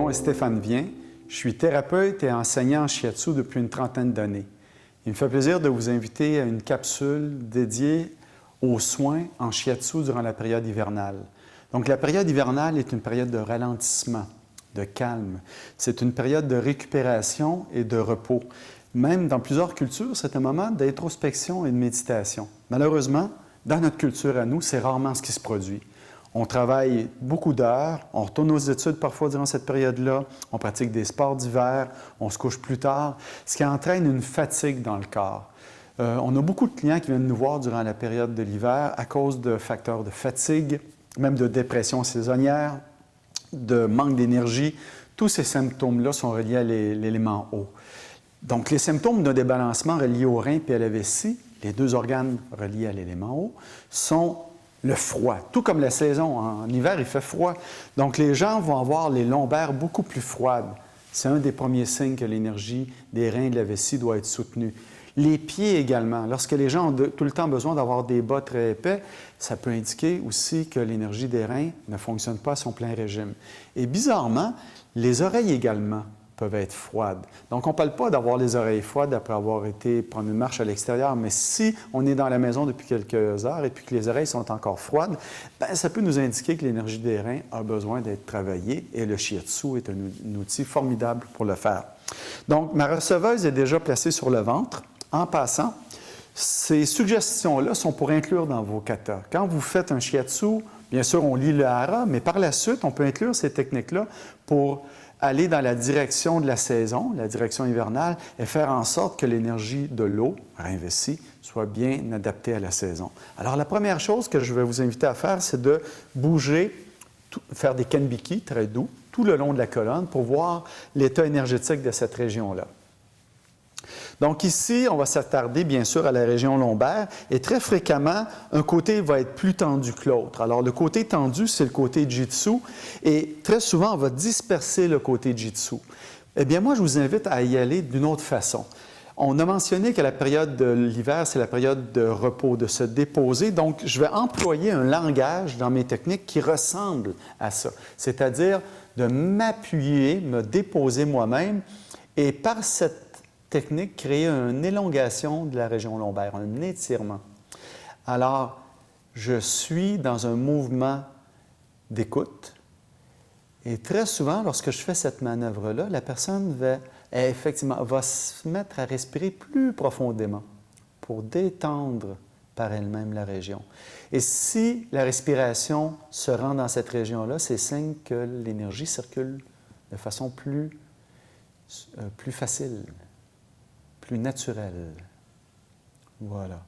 nom est Stéphane Vien. Je suis thérapeute et enseignant en shiatsu depuis une trentaine d'années. Il me fait plaisir de vous inviter à une capsule dédiée aux soins en shiatsu durant la période hivernale. Donc, la période hivernale est une période de ralentissement, de calme. C'est une période de récupération et de repos. Même dans plusieurs cultures, c'est un moment d'introspection et de méditation. Malheureusement, dans notre culture à nous, c'est rarement ce qui se produit. On travaille beaucoup d'heures, on retourne aux études parfois durant cette période-là, on pratique des sports d'hiver, on se couche plus tard, ce qui entraîne une fatigue dans le corps. On a beaucoup de clients qui viennent nous voir durant la période de l'hiver à cause de facteurs de fatigue, même de dépression saisonnière, de manque d'énergie. Tous ces symptômes-là sont reliés à l'élément eau. Donc, les symptômes d'un débalancement relié au rein et à la vessie, les deux organes reliés à l'élément eau, sont le froid. Tout comme la saison, en hiver, il fait froid. Donc, les gens vont avoir les lombaires beaucoup plus froides. C'est un des premiers signes que l'énergie des reins et de la vessie doit être soutenue. Les pieds également. Lorsque les gens ont tout le temps besoin d'avoir des bas très épais, ça peut indiquer aussi que l'énergie des reins ne fonctionne pas à son plein régime. Et bizarrement, les oreilles également peuvent être froides. Donc, on ne parle pas d'avoir les oreilles froides après avoir été prendre une marche à l'extérieur, mais si on est dans la maison depuis quelques heures et puis que les oreilles sont encore froides, bien, ça peut nous indiquer que l'énergie des reins a besoin d'être travaillée et le shiatsu est un outil formidable pour le faire. Donc, ma receveuse est déjà placée sur le ventre. En passant, ces suggestions-là sont pour inclure dans vos katas. Quand vous faites un shiatsu, bien sûr, on lit le hara, mais par la suite, on peut inclure ces techniques-là pour aller dans la direction de la saison, la direction hivernale, et faire en sorte que l'énergie de l'eau, rein-vessie, soit bien adaptée à la saison. Alors, la première chose que je vais vous inviter à faire, c'est de bouger, faire des kanbiki très doux, tout le long de la colonne pour voir l'état énergétique de cette région-là. Donc ici, on va s'attarder bien sûr à la région lombaire et très fréquemment, un côté va être plus tendu que l'autre. Alors le côté tendu, c'est le côté jitsu et très souvent, on va disperser le côté jitsu. Eh bien moi, je vous invite à y aller d'une autre façon. On a mentionné que la période de l'hiver, c'est la période de repos, de se déposer. Donc, je vais employer un langage dans mes techniques qui ressemble à ça, c'est-à-dire de m'appuyer, me déposer moi-même et par cette technique, créer une élongation de la région lombaire, un étirement. Alors, je suis dans un mouvement d'écoute et très souvent, lorsque je fais cette manœuvre-là, la personne va se mettre à respirer plus profondément pour détendre par elle-même la région. Et si la respiration se rend dans cette région-là, c'est signe que l'énergie circule de façon plus facile, plus naturel. Voilà.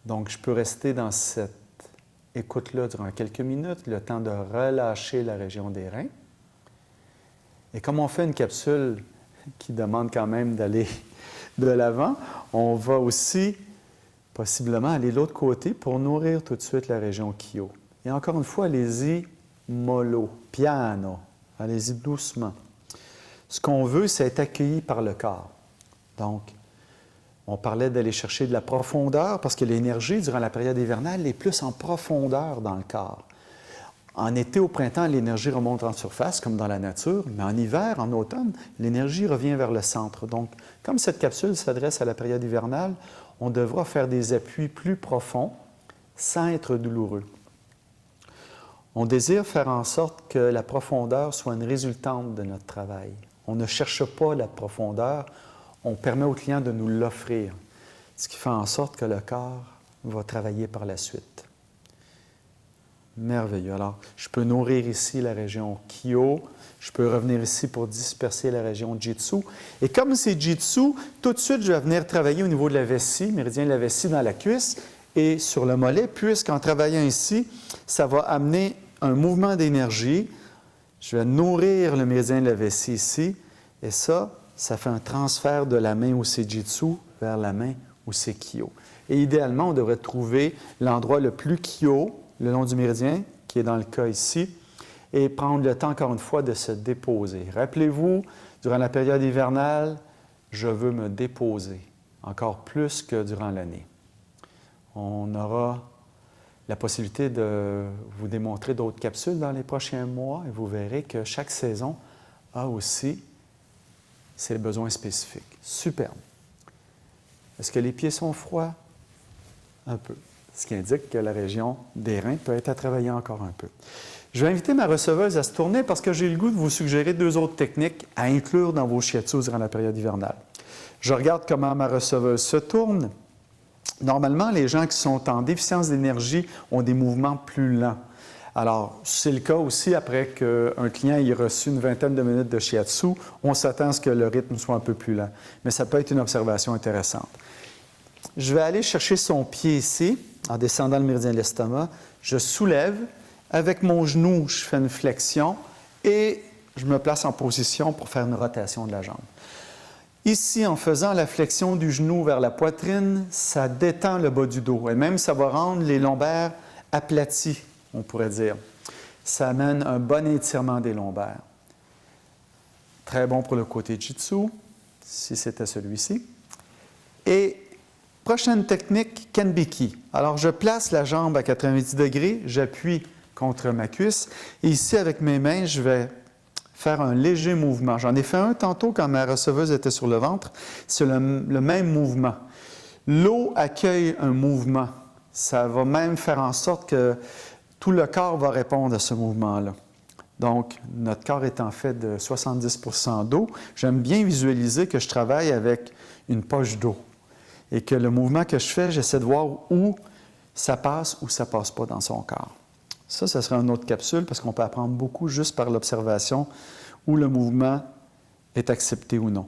Donc, je peux rester dans cette écoute-là durant quelques minutes, le temps de relâcher la région des reins. Et comme on fait une capsule qui demande quand même d'aller de l'avant, on va aussi possiblement aller de l'autre côté pour nourrir tout de suite la région Kyo. Et encore une fois, allez-y mollo, piano. Allez-y doucement. Ce qu'on veut, c'est être accueilli par le corps. Donc, on parlait d'aller chercher de la profondeur parce que l'énergie, durant la période hivernale, est plus en profondeur dans le corps. En été, au printemps, l'énergie remonte en surface, comme dans la nature, mais en hiver, en automne, l'énergie revient vers le centre. Donc, comme cette capsule s'adresse à la période hivernale, on devra faire des appuis plus profonds sans être douloureux. On désire faire en sorte que la profondeur soit une résultante de notre travail. On ne cherche pas la profondeur, on permet au client de nous l'offrir, ce qui fait en sorte que le corps va travailler par la suite. Merveilleux. Alors, je peux nourrir ici la région Kyo, je peux revenir ici pour disperser la région Jitsu. Et comme c'est Jitsu, tout de suite, je vais venir travailler au niveau de la vessie, méridien de la vessie dans la cuisse et sur le mollet, puisqu'en travaillant ici, ça va amener un mouvement d'énergie. Je vais nourrir le méridien de la vessie ici, et ça fait un transfert de la main où c'est Jitsu vers la main où c'est Kyo. Et idéalement, on devrait trouver l'endroit le plus Kyo, le long du méridien, qui est dans le cas ici, et prendre le temps, encore une fois, de se déposer. Rappelez-vous, durant la période hivernale, je veux me déposer, encore plus que durant l'année. On aura la possibilité de vous démontrer d'autres capsules dans les prochains mois et vous verrez que chaque saison a aussi ses besoins spécifiques. Superbe. Est-ce que les pieds sont froids? Un peu. Ce qui indique que la région des reins peut être à travailler encore un peu. Je vais inviter ma receveuse à se tourner parce que j'ai le goût de vous suggérer 2 autres techniques à inclure dans vos shiatsu durant la période hivernale. Je regarde comment ma receveuse se tourne. Normalement, les gens qui sont en déficience d'énergie ont des mouvements plus lents. Alors, c'est le cas aussi après qu'un client ait reçu une vingtaine de minutes de shiatsu. On s'attend à ce que le rythme soit un peu plus lent. Mais ça peut être une observation intéressante. Je vais aller chercher son pied ici, en descendant le méridien de l'estomac. Je soulève. Avec mon genou, je fais une flexion et je me place en position pour faire une rotation de la jambe. Ici, en faisant la flexion du genou vers la poitrine, ça détend le bas du dos et même ça va rendre les lombaires aplatis, on pourrait dire. Ça amène un bon étirement des lombaires. Très bon pour le côté jitsu, si c'était celui-ci. Et prochaine technique, Kenbiki. Alors, je place la jambe à 90 degrés, j'appuie contre ma cuisse. Et ici, avec mes mains, je vais faire un léger mouvement. J'en ai fait un tantôt quand ma receveuse était sur le ventre. C'est le même mouvement. L'eau accueille un mouvement. Ça va même faire en sorte que tout le corps va répondre à ce mouvement-là. Donc, notre corps étant fait de 70% d'eau, j'aime bien visualiser que je travaille avec une poche d'eau et que le mouvement que je fais, j'essaie de voir où ça passe ou ça ne passe pas dans son corps. Ça serait une autre capsule parce qu'on peut apprendre beaucoup juste par l'observation où le mouvement est accepté ou non.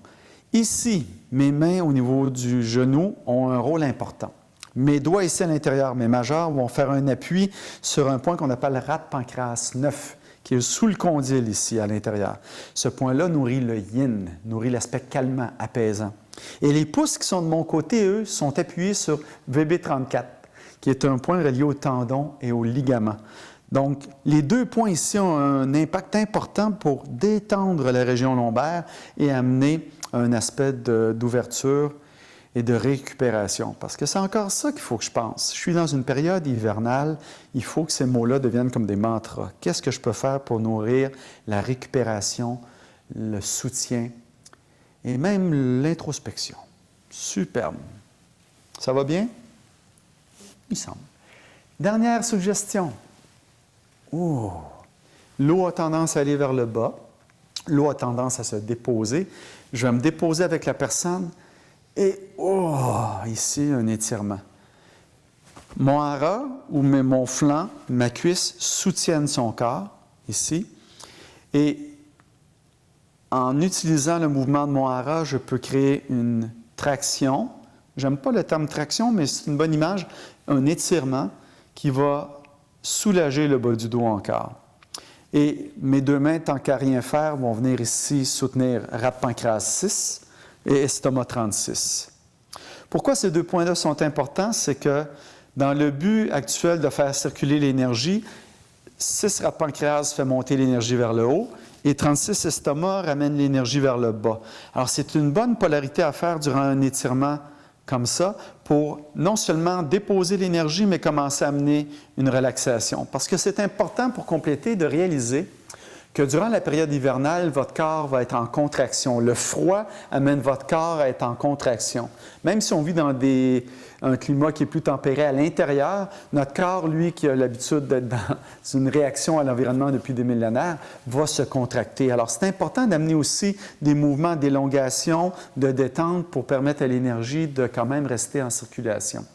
Ici, mes mains au niveau du genou ont un rôle important. Mes doigts ici à l'intérieur, mes majeurs, vont faire un appui sur un point qu'on appelle le rate pancréas 9, qui est sous le condyle ici à l'intérieur. Ce point-là nourrit le yin, nourrit l'aspect calmant, apaisant. Et les pouces qui sont de mon côté, eux, sont appuyés sur VB34, qui est un point relié au tendon et au ligament. Donc, les 2 points ici ont un impact important pour détendre la région lombaire et amener un aspect d'ouverture et de récupération. Parce que c'est encore ça qu'il faut que je pense. Je suis dans une période hivernale, il faut que ces mots-là deviennent comme des mantras. Qu'est-ce que je peux faire pour nourrir la récupération, le soutien et même l'introspection? Superbe. Ça va bien? Il semble. Dernière suggestion. Oh! L'eau a tendance à aller vers le bas. L'eau a tendance à se déposer. Je vais me déposer avec la personne et, ici, un étirement. Mon hara ou mon flanc, ma cuisse soutiennent son corps, ici. Et en utilisant le mouvement de mon hara, je peux créer une traction. J'aime pas le terme traction, mais c'est une bonne image. Un étirement qui va soulager le bas du dos encore. Et mes 2 mains, tant qu'à rien faire, vont venir ici soutenir rate pancréas 6 et estomac 36. Pourquoi ces 2 points-là sont importants? C'est que dans le but actuel de faire circuler l'énergie, 6 rate pancréas fait monter l'énergie vers le haut et 36 estomac ramène l'énergie vers le bas. Alors, c'est une bonne polarité à faire durant un étirement comme ça pour non seulement déposer l'énergie, mais commencer à amener une relaxation. Parce que c'est important pour compléter de réaliser que durant la période hivernale, votre corps va être en contraction. Le froid amène votre corps à être en contraction. Même si on vit dans un climat qui est plus tempéré à l'intérieur, notre corps, lui, qui a l'habitude d'être dans une réaction à l'environnement depuis des millénaires, va se contracter. Alors, c'est important d'amener aussi des mouvements d'élongation, de détente pour permettre à l'énergie de quand même rester en circulation.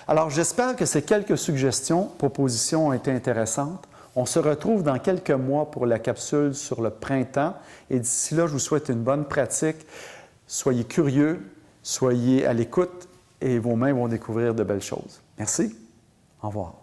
Alors, j'espère que ces quelques suggestions, propositions ont été intéressantes. On se retrouve dans quelques mois pour la capsule sur le printemps. Et d'ici là, je vous souhaite une bonne pratique. Soyez curieux, soyez à l'écoute et vos mains vont découvrir de belles choses. Merci. Au revoir.